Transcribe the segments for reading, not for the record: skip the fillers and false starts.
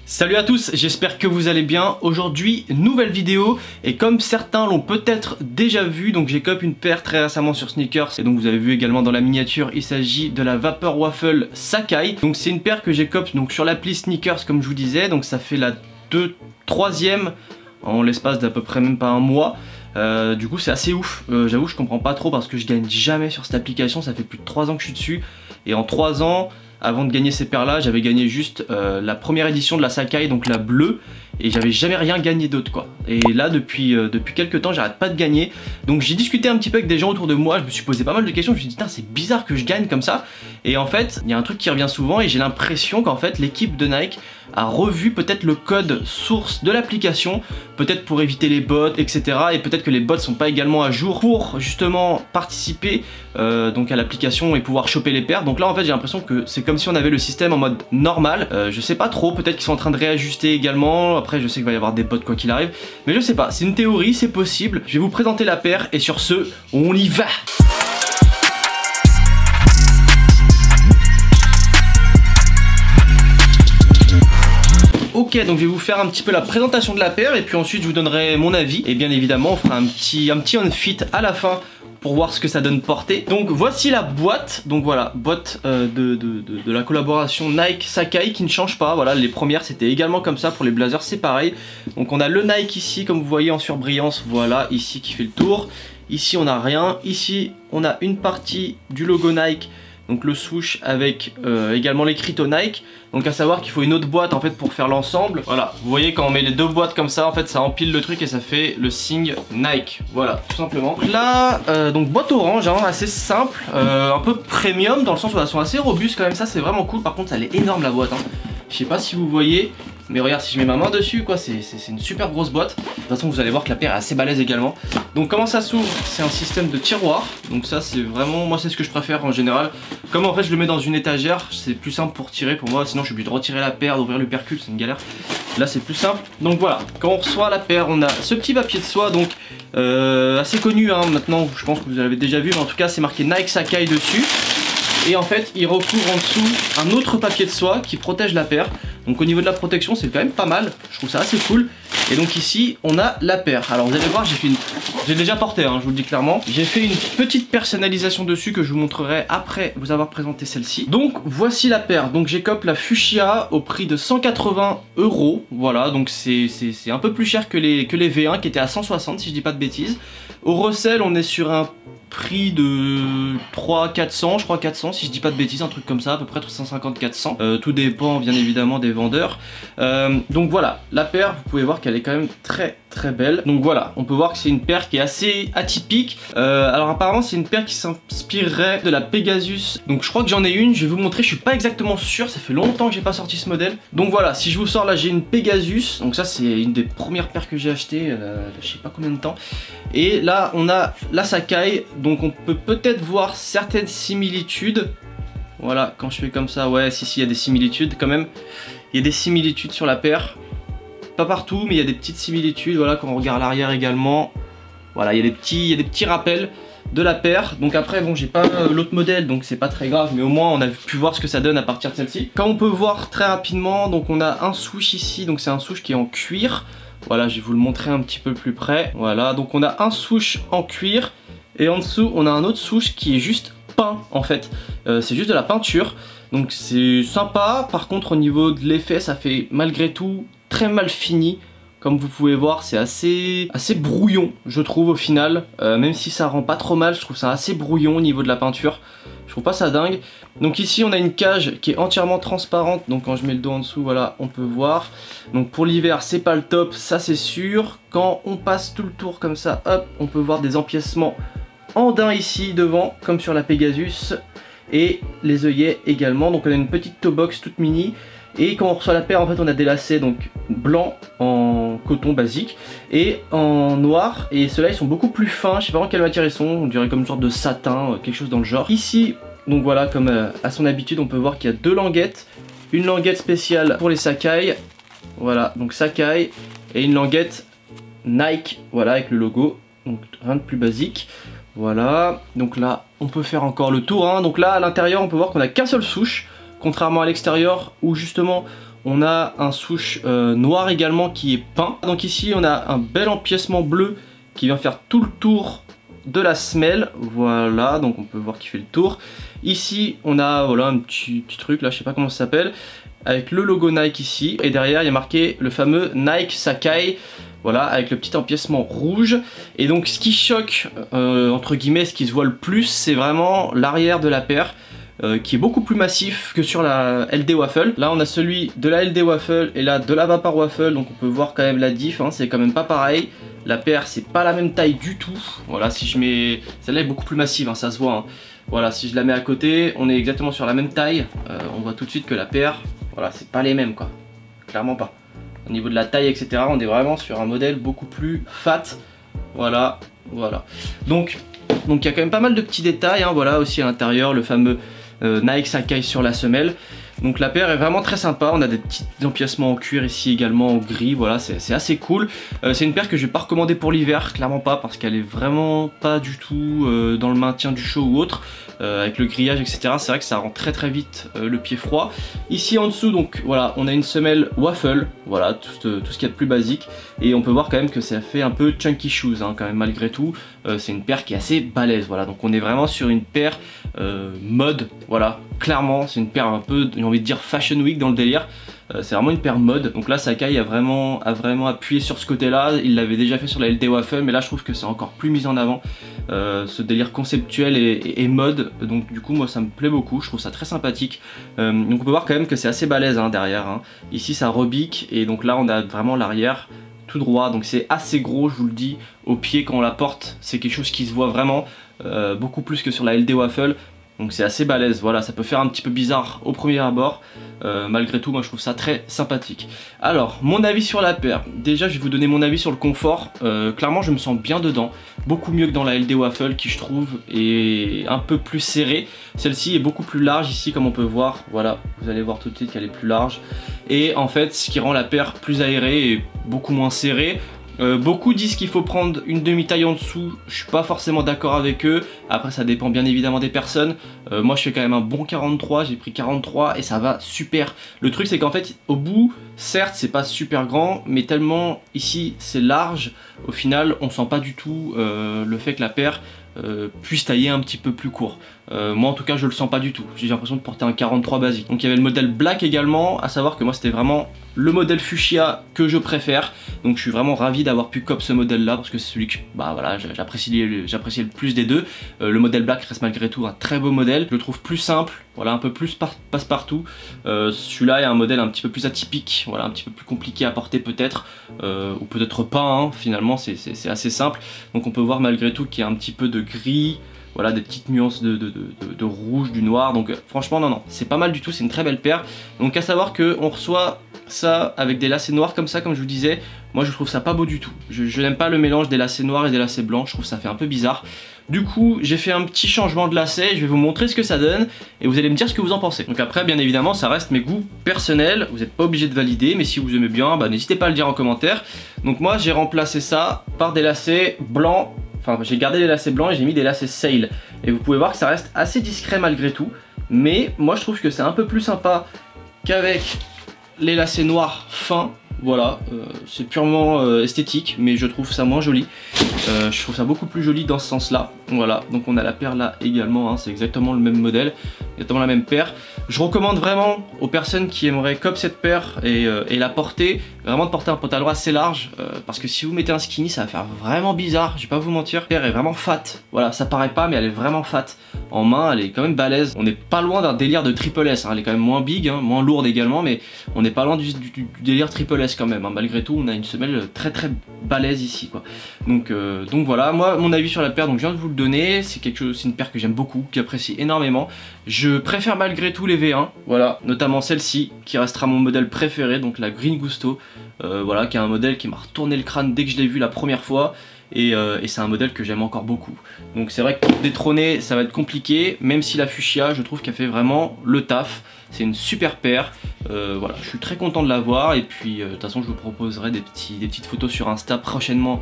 Salut à tous, j'espère que vous allez bien. Aujourd'hui, nouvelle vidéo et comme certains l'ont peut-être déjà vu, donc j'ai copé une paire très récemment sur Sneakers et donc vous avez vu également dans la miniature, il s'agit de la Vapor Waffle Sacai. Donc c'est une paire que j'ai copé donc sur l'appli Sneakers comme je vous disais, donc ça fait la troisième en l'espace d'à peu près même pas un mois. Du coup c'est assez ouf, j'avoue je comprends pas trop parce que je gagne jamais sur cette application, ça fait plus de 3 ans que je suis dessus et en 3 ans avant de gagner ces paires là j'avais gagné juste la première édition de la Sacai, donc la bleue, et j'avais jamais rien gagné d'autre quoi. Et là depuis quelques temps j'arrête pas de gagner, donc j'ai discuté un petit peu avec des gens autour de moi, je me suis posé pas mal de questions, je me suis dit c'est bizarre que je gagne comme ça. Et en fait il y a un truc qui revient souvent et j'ai l'impression qu'en fait l'équipe de Nike a revu peut-être le code source de l'application, peut-être pour éviter les bots etc, et peut-être que les bots sont pas également à jour pour justement participer donc à l'application et pouvoir choper les paires. Donc là en fait j'ai l'impression que c'est comme si on avait le système en mode normal, je sais pas trop, peut-être qu'ils sont en train de réajuster également, après je sais qu'il va y avoir des bots quoi qu'il arrive, mais je sais pas, c'est une théorie, c'est possible. Je vais vous présenter la paire et sur ce, on y va. Ok, donc je vais vous faire un petit peu la présentation de la paire et puis ensuite je vous donnerai mon avis et bien évidemment on fera un petit on-fit à la fin pour voir ce que ça donne portée. Donc voici la boîte, donc voilà, boîte de la collaboration Nike Sacai qui ne change pas, voilà, les premières c'était également comme ça, pour les blazers c'est pareil. Donc on a le Nike ici comme vous voyez en surbrillance, voilà, ici qui fait le tour, ici on n'a rien, ici on a une partie du logo Nike, donc le swoosh avec également l'écriteau Nike. Donc à savoir qu'il faut une autre boîte en fait pour faire l'ensemble. Voilà, vous voyez quand on met les deux boîtes comme ça, en fait ça empile le truc et ça fait le signe Nike. Voilà, tout simplement. Là, donc boîte orange, hein, assez simple, un peu premium dans le sens où elles sont assez robustes quand même, ça c'est vraiment cool. Par contre elle est énorme la boîte, hein. Je sais pas si vous voyez, mais regarde si je mets ma main dessus quoi, c'est une super grosse boîte. De toute façon vous allez voir que la paire est assez balèze également. Donc comment ça s'ouvre? C'est un système de tiroir. Donc ça c'est vraiment, moi c'est ce que je préfère en général. Comme en fait je le mets dans une étagère, c'est plus simple pour tirer pour moi, sinon je suis obligé de retirer la paire, d'ouvrir le percule, c'est une galère. Là c'est plus simple. Donc voilà, quand on reçoit la paire, on a ce petit papier de soie, donc assez connu hein, maintenant, je pense que vous l'avez déjà vu, mais en tout cas c'est marqué Nike Sacai dessus. Et en fait il recouvre en dessous un autre papier de soie qui protège la paire. Donc au niveau de la protection c'est quand même pas mal, je trouve ça assez cool. Et donc ici on a la paire. Alors vous allez voir, j'ai déjà porté hein, je vous le dis clairement. J'ai fait une petite personnalisation dessus que je vous montrerai après vous avoir présenté celle-ci. Donc voici la paire, donc j'ai copé la Fuchsia au prix de 180 €. Voilà, donc c'est un peu plus cher que les V1 qui étaient à 160 si je dis pas de bêtises. Au recel on est sur un prix de 300-400, je crois 400 si je dis pas de bêtises, un truc comme ça, à peu près 350-400, tout dépend bien évidemment des vendeurs. Donc voilà, la paire vous pouvez voir qu'elle est quand même très belle. Donc voilà, on peut voir que c'est une paire qui est assez atypique. Alors apparemment c'est une paire qui s'inspirerait de la Pegasus, donc je crois que j'en ai une, je vais vous montrer, je suis pas exactement sûr, ça fait longtemps que j'ai pas sorti ce modèle. Donc voilà, si je vous sors là, j'ai une Pegasus, donc ça c'est une des premières paires que j'ai achetées je sais pas combien de temps. Et là on a la Sacai, donc on peut peut-être voir certaines similitudes. Voilà, quand je fais comme ça, ouais si il y a des similitudes quand même. Il y a des similitudes sur la paire. Pas partout, mais il y a des petites similitudes. Voilà, quand on regarde l'arrière également, voilà, il y a des petits rappels de la paire. Donc après, bon, j'ai pas l'autre modèle, donc c'est pas très grave, mais au moins on a pu voir ce que ça donne à partir de celle-ci. Quand on peut voir très rapidement, donc on a un swoosh ici, donc c'est un swoosh qui est en cuir. Voilà, je vais vous le montrer un petit peu plus près. Voilà, donc on a un swoosh en cuir et en dessous on a un autre swoosh qui est juste peint en fait. C'est juste de la peinture. Donc c'est sympa, par contre au niveau de l'effet ça fait malgré tout très mal fini. Comme vous pouvez voir c'est assez brouillon je trouve au final, même si ça rend pas trop mal, je trouve ça assez brouillon au niveau de la peinture. Je trouve pas ça dingue. Donc ici on a une cage qui est entièrement transparente, donc quand je mets le dos en dessous voilà on peut voir. Donc pour l'hiver c'est pas le top, ça c'est sûr. Quand on passe tout le tour comme ça, hop, on peut voir des empiècements en daim ici devant comme sur la Pegasus. Et les œillets également, donc on a une petite toe box toute mini. Et quand on reçoit la paire en fait on a des lacets donc blancs en coton basique et en noir, et ceux-là ils sont beaucoup plus fins, je sais pas en quelle matière ils sont, on dirait comme une sorte de satin, quelque chose dans le genre. Ici donc voilà, comme à son habitude on peut voir qu'il y a deux languettes, une languette spéciale pour les Sacai, voilà donc Sacai, et une languette Nike, voilà avec le logo, donc rien de plus basique. Voilà, donc là on peut faire encore le tour hein. Donc là à l'intérieur on peut voir qu'on a qu'un seul swoosh, contrairement à l'extérieur où justement On a un souche noir également qui est peint. Donc ici on a un bel empiècement bleu qui vient faire tout le tour de la semelle. Voilà, donc on peut voir qu'il fait le tour. Ici on a voilà un petit truc là, je sais pas comment ça s'appelle, avec le logo Nike ici. Et derrière il y a marqué le fameux Nike Sakai. Voilà, avec le petit empiècement rouge. Et donc ce qui choque, entre guillemets, ce qui se voit le plus, c'est vraiment l'arrière de la paire. Qui est beaucoup plus massif que sur la LD Waffle. Là on a celui de la LD Waffle et là de la Vapor Waffle, donc on peut voir quand même la diff, hein, c'est quand même pas pareil. La paire c'est pas la même taille du tout. Voilà, si je mets... Celle-là est beaucoup plus massive, hein, ça se voit. Hein. Voilà, si je la mets à côté, on est exactement sur la même taille. On voit tout de suite que la paire, voilà, c'est pas les mêmes quoi. Clairement pas. Au niveau de la taille, etc., on est vraiment sur un modèle beaucoup plus fat. Voilà, voilà. Donc il y a quand même pas mal de petits détails, hein, voilà, aussi à l'intérieur, le fameux Nike Sakai sur la semelle. Donc la paire est vraiment très sympa, on a des petits empiècements en cuir ici également en gris, voilà, c'est assez cool. C'est une paire que je vais pas recommander pour l'hiver, clairement pas, parce qu'elle est vraiment pas du tout dans le maintien du chaud ou autre. Avec le grillage, etc., c'est vrai que ça rend très très vite le pied froid. Ici en dessous, donc voilà, on a une semelle waffle, voilà, tout ce qu'il y a de plus basique. Et on peut voir quand même que ça fait un peu chunky shoes, hein, quand même, malgré tout. C'est une paire qui est assez balèze, voilà, donc on est vraiment sur une paire mode, voilà, clairement, c'est une paire un peu, j'ai envie de dire Fashion Week dans le délire. C'est vraiment une paire mode, donc là Sakai a vraiment appuyé sur ce côté là. Il l'avait déjà fait sur la LD Waffle, mais là je trouve que c'est encore plus mis en avant, ce délire conceptuel et mode. Donc du coup moi ça me plaît beaucoup, je trouve ça très sympathique. Donc on peut voir quand même que c'est assez balèze, hein, derrière, hein. Ici ça rebique, et donc là on a vraiment l'arrière tout droit, donc c'est assez gros, je vous le dis, au pied quand on la porte, c'est quelque chose qui se voit vraiment, beaucoup plus que sur la LD Waffle. Donc c'est assez balèze, voilà, ça peut faire un petit peu bizarre au premier abord. Malgré tout, moi je trouve ça très sympathique. Alors, mon avis sur la paire. Déjà, je vais vous donner mon avis sur le confort. Clairement, je me sens bien dedans. Beaucoup mieux que dans la LD Waffle qui, je trouve, est un peu plus serrée. Celle-ci est beaucoup plus large ici, comme on peut voir. Voilà, vous allez voir tout de suite qu'elle est plus large. Et en fait, ce qui rend la paire plus aérée et beaucoup moins serrée. Beaucoup disent qu'il faut prendre une demi-taille en dessous, je suis pas forcément d'accord avec eux, après ça dépend bien évidemment des personnes. Moi je fais quand même un bon 43, j'ai pris 43 et ça va super. Le truc c'est qu'en fait au bout, certes c'est pas super grand, mais tellement ici c'est large, au final on sent pas du tout le fait que la paire puisse tailler un petit peu plus court. Moi en tout cas je le sens pas du tout, j'ai l'impression de porter un 43 basique. Donc il y avait le modèle black également, à savoir que moi c'était vraiment le modèle fuchsia que je préfère. Donc je suis vraiment ravi d'avoir pu cop ce modèle là, parce que c'est celui que bah, voilà, j'apprécie le plus des deux. Le modèle black reste malgré tout un très beau modèle, je le trouve plus simple, voilà, un peu plus passe-partout. Celui-là est un modèle un petit peu plus atypique, voilà, un petit peu plus compliqué à porter peut-être, ou peut-être pas, hein, finalement c'est assez simple. Donc on peut voir malgré tout qu'il y a un petit peu de gris, voilà, des petites nuances de rouge, du noir. Donc franchement non, c'est pas mal du tout, c'est une très belle paire. Donc à savoir qu'on reçoit ça avec des lacets noirs comme ça, comme je vous disais. Moi je trouve ça pas beau du tout, je n'aime pas le mélange des lacets noirs et des lacets blancs, je trouve ça fait un peu bizarre. Du coup j'ai fait un petit changement de lacet, je vais vous montrer ce que ça donne et vous allez me dire ce que vous en pensez. Donc après bien évidemment ça reste mes goûts personnels, vous n'êtes pas obligé de valider, mais si vous aimez bien, bah, n'hésitez pas à le dire en commentaire. Donc moi j'ai remplacé ça par des lacets blancs, enfin j'ai gardé les lacets blancs et j'ai mis des lacets sail. Et vous pouvez voir que ça reste assez discret malgré tout, mais moi je trouve que c'est un peu plus sympa qu'avec les lacets noirs fins. Voilà, c'est purement esthétique, mais je trouve ça moins joli. Je trouve ça beaucoup plus joli dans ce sens-là. Voilà, donc on a la paire là également, hein, c'est exactement le même modèle, exactement la même paire. Je recommande vraiment aux personnes qui aimeraient cop cette paire et la porter, vraiment de porter un pantalon assez large, parce que si vous mettez un skinny, ça va faire vraiment bizarre, je vais pas vous mentir. La paire est vraiment fat, voilà, ça paraît pas, mais elle est vraiment fat. En main, elle est quand même balèze. On n'est pas loin d'un délire de triple S, hein. Elle est quand même moins big, hein, moins lourde également, mais on n'est pas loin du délire triple S quand même, hein. Malgré tout, on a une semelle très balèze ici, quoi. Donc voilà, moi mon avis sur la paire, donc je viens de vous le donner, c'est une paire que j'aime beaucoup, que j'apprécie énormément. Je préfère malgré tout les V1, voilà, notamment celle-ci qui restera mon modèle préféré, donc la Green Gusto, voilà, qui est un modèle qui m'a retourné le crâne dès que je l'ai vu la première fois. Et c'est un modèle que j'aime encore beaucoup. Donc c'est vrai que pour détrôner ça va être compliqué, même si la Fuchsia je trouve qu'elle fait vraiment le taf. c'est une super paire. Voilà, je suis très content de l'avoir et puis de toute façon je vous proposerai des petites photos sur Insta prochainement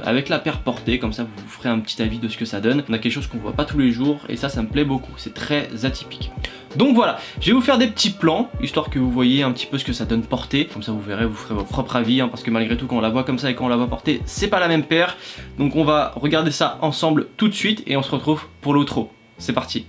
avec la paire portée, comme ça vous vous ferez un petit avis de ce que ça donne. On a quelque chose qu'on voit pas tous les jours et ça me plaît beaucoup, c'est très atypique. Donc voilà, je vais vous faire des petits plans, histoire que vous voyez un petit peu ce que ça donne portée. Comme ça vous verrez, vous ferez votre propre avis, hein, parce que malgré tout quand on la voit comme ça et quand on la voit portée, c'est pas la même paire. Donc on va regarder ça ensemble tout de suite et on se retrouve pour l'outro. C'est parti.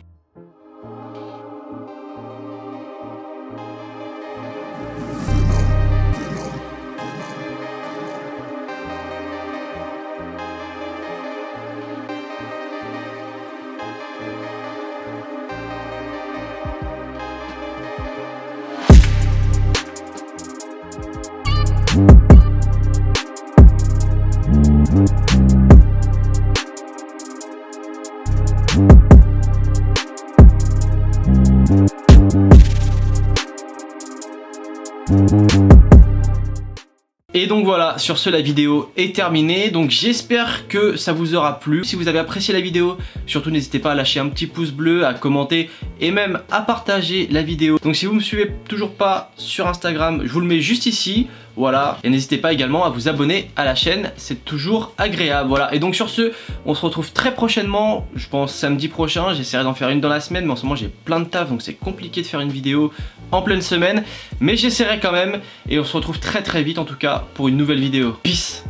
Et donc voilà, sur ce la vidéo est terminée, donc j'espère que ça vous aura plu. Si vous avez apprécié la vidéo, surtout n'hésitez pas à lâcher un petit pouce bleu, à commenter et même à partager la vidéo. Donc si vous me suivez toujours pas sur Instagram, je vous le mets juste ici, voilà. Et n'hésitez pas également à vous abonner à la chaîne, c'est toujours agréable, voilà. Et donc sur ce, on se retrouve très prochainement, je pense samedi prochain, j'essaierai d'en faire une dans la semaine, mais en ce moment j'ai plein de taf, donc c'est compliqué de faire une vidéo en pleine semaine, mais j'essaierai quand même, et on se retrouve très vite en tout cas pour une nouvelle vidéo. Peace.